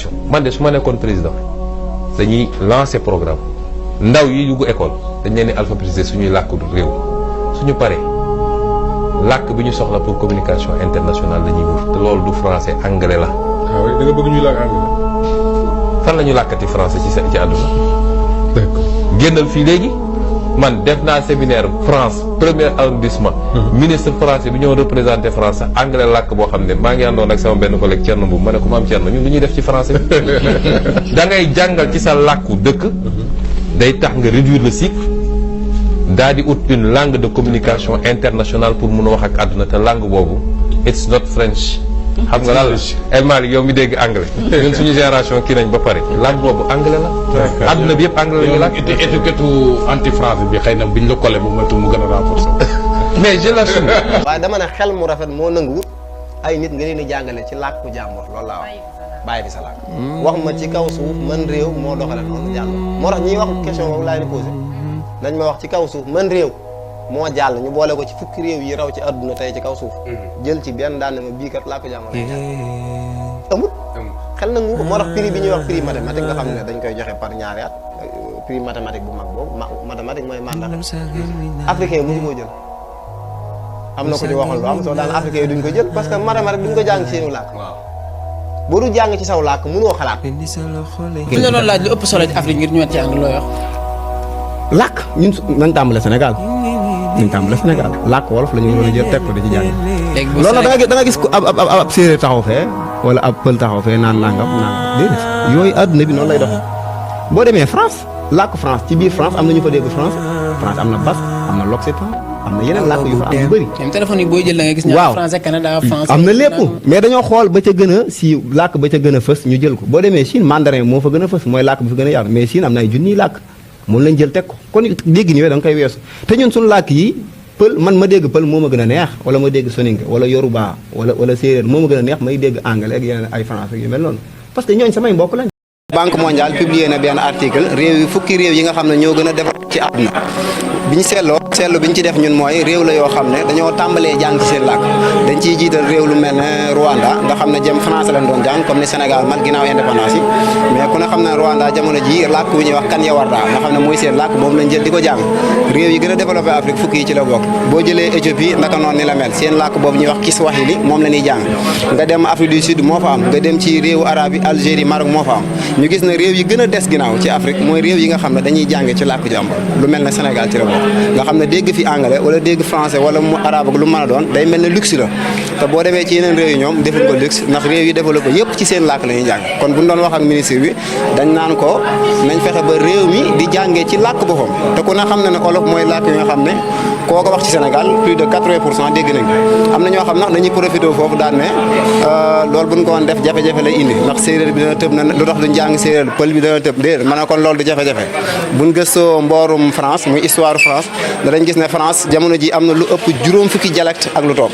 communication man de su ma nekkoon président dañuy lancer programme ndaw yi dugg école dañ leen di alphabétiser suñuy làkk réew suñu paree làkk bi ñu soxla pour communication internationale dañuy wut te loolu du français anglais la. ah oui da nga bëgg ñuy làkk anglais. fan la ñu làkkati français ci àdduna. d'accord génnal fii léegi man def naa séminaire France premier arrondissement. ministre français bi ñëw représenté France anglais làkk boo xam ne maa ngi àndoon ak sama benn collègue Thierno Mbow ma ne ko maam Thierno ñun lu ñuy def ci français bi. da ngay jàngal ci sa làkku dëkk. day tax nga réduire le cycle daal di ut une langue de communication internationale pour mun a wax ak àdduna te langue boobu it's not French. xam nga daal El Malick yow mi dégg anglais ñun suñu génération kii nañ ba pare langue boobu anglais la. àdduna bi yëpp anglais la ñu làkk. étiquette anti français bi xëy na biñ la collé bu matul mu gën a renforcer. mais je l'assume. waaye dama ne xel mu rafet moo nanguwut ay nit nga leen di jàngale ci làkku jàmbur loolu laa wax bàyyi bi sa làkk. wax ma ci kaw suuf man réew moo doxale noonu jàll. moo tax ñiy wax question boobu laa leen posé nañ ma wax ci kaw suuf man réew moo jàll ñu boole ko ci fukki réew yi raw ci àdduna tey ci kaw suuf. jël ci benn daan ne ma bii kat làkku jàmbur la amut. xel nangu ko moo tax prix bi ñuy wax prix mathématique nga xam ne dañ koy joxe par ñaari at prix mathématique bu mag boobu mathématique mooy mandaxe africain mosu koo jël. am na ko ci waxoon lu am soo daan africain yi duñ ko jël parce que mathématique duñ ko jàng ci seenu làkk. boo du jàng ci saw làkk mënoo xalaat. bu ñu la doon laaj lu ëpp solo ci Afrique ngir ñu ci ànd looy wax. làkk ñun nañ tàmbale Sénégal nañ tàmbale Sénégal làkk wolof la ñu war a jël teg ko di ci jàng. loolu nag da nga gis ko ab séeréer taxaw fee wala ab pël taxaw fee naan nangam déedéet yooyu àdduna bi noonu lay doxee. boo demee France làkk France ci biir France am na ñu fa dégg France France am na basque am na l'occitan am na yeneen làkk yu fa am yu bëri. même téléphone yi booy jël da nga gis. waaw français Canada France. am na lépp mais dañoo xool ba ca gën a si làkk ba ca gën a fës ñu jël ko boo demee Chine mandarin moo fa gën a fës mooy làkk bi fa gën a yaatu mais Chine am na ay junniy làkk moom lañ jël teg ko kon dégg ñëwee da nga koy weesu te ñun suñu làkk yi pël man ma dégg pël moo ma gën a neex wala ma dégg soninke wala yoruba wala séeréer moo ma gën a neex may dégg anglais ak yeneen ay français yu mel noonu parce que ñooñ samay mbokk lañ. Banque mondiale publié na benn article réew yi fukki réew yi nga xam ne ñoo gën a développé ci àdduna bi ñu seetlu bi ñu ci def ñun mooy réew la yoo xam ne dañoo tàmbalee jàng ci seen làkk dañ ciy jiital réew lu mel ne Rwanda nga xam ne jëm français lañ doon jàng comme ni Sénégal man ginnaaw indépendance yi mais ku ne xam ne Rwanda jamono ji làkk wu ñuy wax Kanya-Warda nga xam ne mooy seen làkk boobu lañ jël di ko jàng réew yi gën a développé Afrique fukki yi ci la bokk boo jëlee Éthiopie naka noonu ni la mel seen làkk boobu ñuy wax Kiswahili moom la ñuy jàng nga dem Afrique du Sud moo fa am nga dem ci réewu arabe yi Algérie Maroc moo fa am ñu gis ne réew yi gën a des ginnaaw ci Afrique mooy réew yi nga xam ne dañuy jàng ci làkk jàmbur lu mel ne Sénégal ci la bokk nga xam ne dégg fi anglais wala dégg français wala mu arabe ak lu mën a doon day mel ne luxe la te boo demee ci yeneen réew yi ñoom defuñ ko luxe ndax réew yi développé yëpp ci seen làkk la ñuy jàng kon bu ñu doon wax ak ministre bi dañ naan ko nañ fexe ba réew mi di jàngee ci làkk boppam te ku ne xam ne ne olof mooy làkk yi nga xam ne koo ko wax ci Sénégal plus de 80% dégg nañ am na ñoo xam nag dañuy profité foofu daan ne loolu buñ ko woon def jafe-jafe lay indi ndax séeréer bi dana tëb na lu tax duñ jàng séeréer pël bi dana tëb déedéet ma ne kon loolu du jafe-jafe buñ gëstoo mboorum France muy histoire France danañ gis ne France jamono ji am na lu ëpp juróom fukki dialecte ak lu topp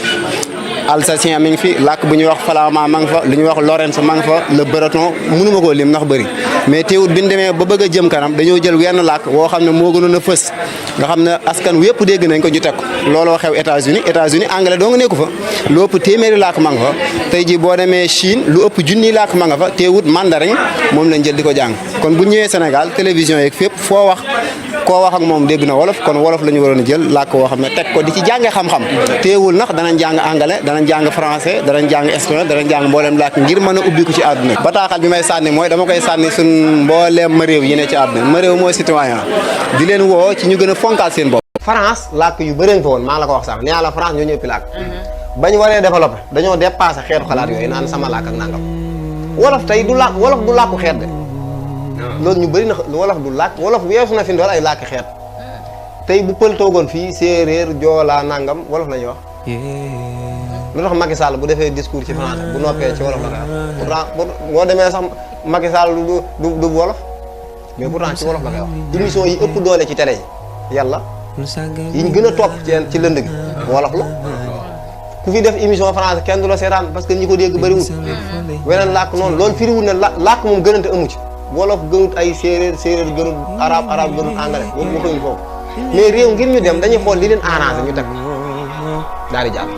alsacien mi ngi fi làkk bu ñuy wax flamand ma nga fa lu ñuy wax lorraine ma nga fa le breton mënuma koo lim ndax bëri mais teewut bi ñu demee ba bëgg a jëm kanam dañoo jël wenn làkk woo xam ne moo gënoon a fës nga xam ne askan wépp dégg nañ ko ñu teg ko looloo xew États-Unis anglais doo nga nekku fa lu ëpp téeméeri làkk ma nga fa tey ji boo demee Chine lu ëpp junniy làkk ma nga fa teewut mandarin moom lañ jël di ko jàng kon bu ñëwee Sénégal télévision yeeg fépp foo wax koo wax ak moom dégg na wolof kon wolof la ñu waroon a jël làkk woo xam ne teg ko di ci jàngee xam-xam teewul nax danañ jàng anglais danañ jàng français danañ jàng espagnol danañ jàng mbooleem làkk ngir mën a ubbi ko ci àdduna bataaxal bi may sànni mooy dama koy sànni suñ mbooleem ma réew yi ne ci àdduna ma réew mooy citoyen di leen woo ci ñu gën a fonkaat seen bopp France làkk yu bëri fa woon maa la ko wax sax nee la France ñoo ñëppi làkk bañ waree développé dañoo dépassé xeetu xalaat yooyu naan sama làkk ak nangam wolof tey du làkk wolof du làkku xeet de loolu ñu bëri na wolof du làkk wolof weesu na fi ndool ay làkk xeet tey bu pël toogoon fii séeréer joolaa nangam wolof la ñuy wax lu tax Macky Sall bu defee discours ci français bu noppee ci wolof la koy wax pourtant boo demee sax Macky Sall du wolof mais pourtant ci wolof la koy wax émission yi ëpp doole ci télé yi yàlla yi ñu gën a topp ci lënd gi wolof la ku fi def émission français kenn du la seetaan parce que ñi ko dégg bëriwul weneen làkk noonu loolu firiwul ne làkk moom gënante amu ci wolof gënut ay séeréer gënut arabe gënut anglais waxuñu foofu mais réew ngir ñu dem dañuy xool li leen arrangé ñu teg daal di jàll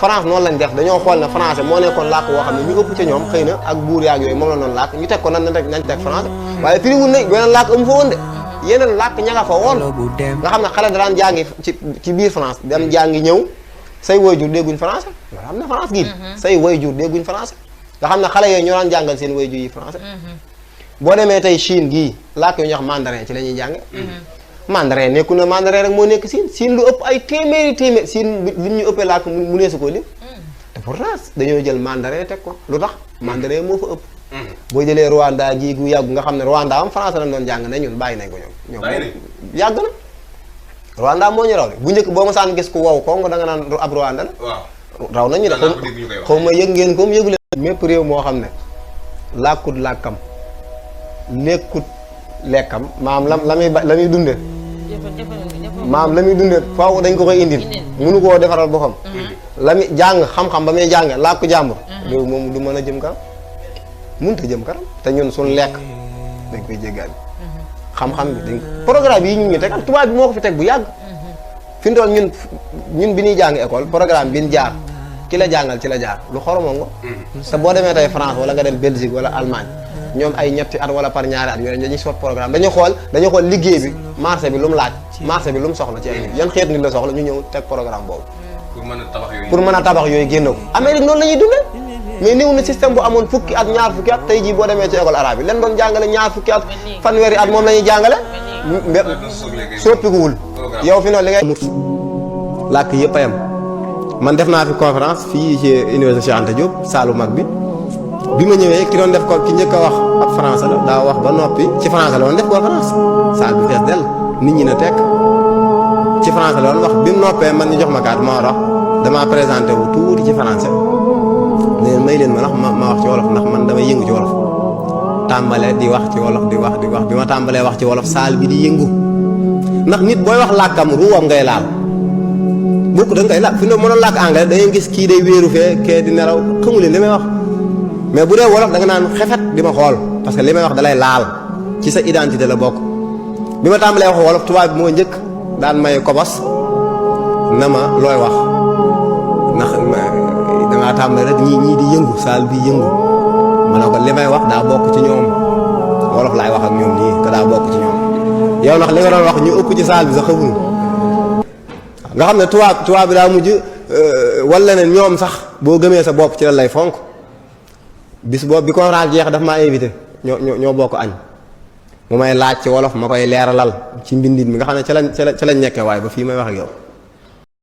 France noonu lañ def dañoo xool ne français moo nekkoon làkk woo xam ne ñu ëpp ca ñoom xëy na ak buur yaag yooyu moom la doon làkk ñu teg ko nañ teg français waaye firiwul ne beneen làkk amu fa woon de yeneen làkk ña nga fa woon nga xam ne xale daan jàngi ci biir France dem jàngi ñëw say waajur dégguñ français loolu am na France gii say waajur dégguñ français nga xam ne xale yooyu ñoo daan jàngal seen waajur yi français boo demee tey Chine gii làkk yu ñuy wax mandarin ci la ñuy jànge mandarin nekku na mandarin rek moo nekk Chine lu ëpp ay téeméeri Chine li ñu ëppee làkk mu neesu ko lim te pourtant dañoo jël mandarin teg ko lu tax mandarin moo fa ëpp boo jëlee Rwanda gii gu yàggu nga xam ne Rwanda am français lañ doon jàng ne ñun bàyyi nañ ko ñoom yàgg na Rwanda moo ñu raw de bu njëkk boo ma saan gis ku wow Congo da nga naan ab Rwanda la raw nañu de xaw ma yëg ngeen ko mu yëgu leen mépp réew moo xam ne làkkut làkkam lekkut lekkam maam la muy dunde maam la muy dunde faaw dañ ko koy indil mënu koo defaral boppam la muy jàng xam-xam ba muy jàng làkku jàmbur réew moom du mën a jëm kanam mënut a jëm kanam te ñun suñ lekk dañ koy jéggaani xam-xam bi dañ programme yi ñu teg tubaab bi moo ko fi teg bu yàgg fi mu toll ñun bi ñuy jàng école programme bi ñu jaar ki la jàngal ci la jaar lu xoromoo nga te boo demee tey France wala nga dem Belgique wala Allemagne ñoom ay ñetti at wala par ñaari at yooyu dañuy sot programme dañuy xool liggéey bi marché bi lu mu laaj marché bi lu mu soxla ci ay nit yan xeet nit la soxla ñu ñëw teg programme boobu pour mën a tabax yooyu génn ko Amérique noonu la ñuy dundee mais néew na système bu amoon fukki at ñaar fukki at tey jii boo demee ci école arabe yi leen doon jàngale ñaar fukki at fanweeri at moom la ñuy jàngale soppikuwul yow fi noonu li ngay mut làkk yëpp a yem man def naa fi conférence fii ci université Cheikh Anta Diop saalu mag bi ma ñëwee ki doon def ko ki njëkk a wax ab français la daa wax ba noppi ci français la doon def conférence saal bi fees dell nit ñi na tekk ci français la doon wax bi mu noppee man ñu jox ma carte ma wax damaa présenté wu tuuti ci français ne may leen ma ndax ma wax ci wolof ndax man damay yëngu ci wolof tàmbale di wax ci wolof di wax bi ma tàmbalee wax ci wolof saal bi di yëngu ndax nit booy wax làkkam ruwam ngay laal bokk da nga koy làkk fi ne mënoon làkk anglais da ngay gis kii day wéeru fee kee di nelaw xamu leen li may wax mais bu dee wolof da nga naan xefet di ma xool parce que li may wax dalay laal ci sa identité la bokk bi ma tàmbalee wax wolof tubaab bi moo njëkk daan may kobos na ma looy wax ndax dangaa tàmbale rek ñii di yëngu saal bi yëngu ma ne ko li may wax daa bokk ci ñoom wolof laay wax ak ñoom nii te daa bokk ci ñoom yow ndax li nga doon wax ñu ëpp ci saal bi sax xamul nga xam ne tubaab bi daa mujj wala ne ñoom sax boo gëmee sa bopp ci la lay fonk bis boobu bi conférence jeex daf maa invité ñoo bokk añ mu may laaj ci wolof ma koy leeralal ci mbindit mi nga xam ne ca lañ nekkee waaye ba fii may wax ak yow